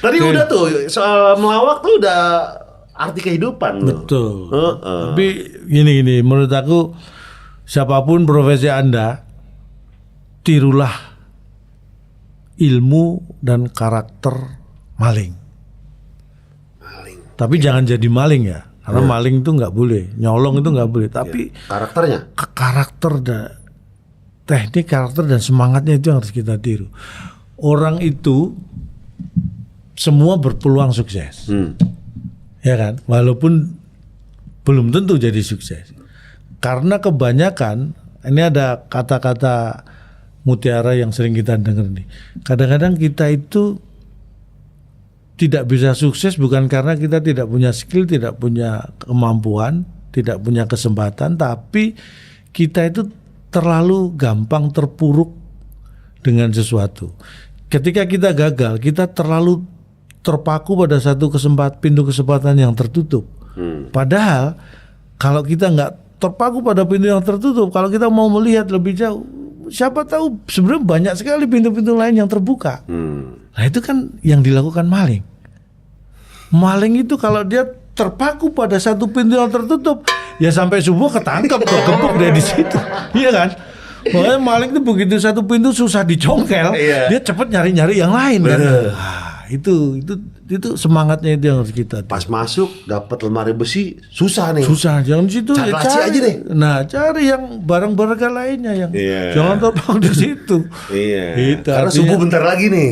Tadi udah tuh soal melawak tuh udah arti kehidupan loh. Betul. Tapi gini, menurut aku siapapun profesi Anda, tirulah ilmu dan karakter maling. Tapi jangan jadi maling ya, karena maling itu nggak boleh, nyolong itu nggak boleh. Tapi Karakternya. karakter dan teknik karakter dan semangatnya itu yang harus kita tiru. Orang itu semua berpeluang sukses, ya kan? Walaupun belum tentu jadi sukses, karena kebanyakan ini ada kata-kata mutiara yang sering kita dengar nih. Kadang-kadang kita itu tidak bisa sukses bukan karena kita tidak punya skill, tidak punya kemampuan, tidak punya kesempatan, tapi kita itu terlalu gampang terpuruk dengan sesuatu. Ketika kita gagal, kita terlalu terpaku pada satu pintu kesempatan yang tertutup. Padahal kalau kita nggak terpaku pada pintu yang tertutup, kalau kita mau melihat lebih jauh, siapa tahu sebenarnya banyak sekali pintu-pintu lain yang terbuka. Nah itu kan yang dilakukan maling. Maling itu kalau dia terpaku pada satu pintu yang tertutup, ya sampai subuh ketangkap, kegepuk dia di situ, iya kan? Makanya maling itu begitu satu pintu susah dicongkel, dia cepat nyari-nyari yang lain kan. Nah, itu semangatnya itu yang harus kita. Pas masuk dapat lemari besi susah nih. Susah, jangan di situ. Cari laci aja deh. Nah, cari yang barang-barang lainnya yang jangan terpaku di situ. Iya. Itu Karena artinya- subuh bentar lagi nih.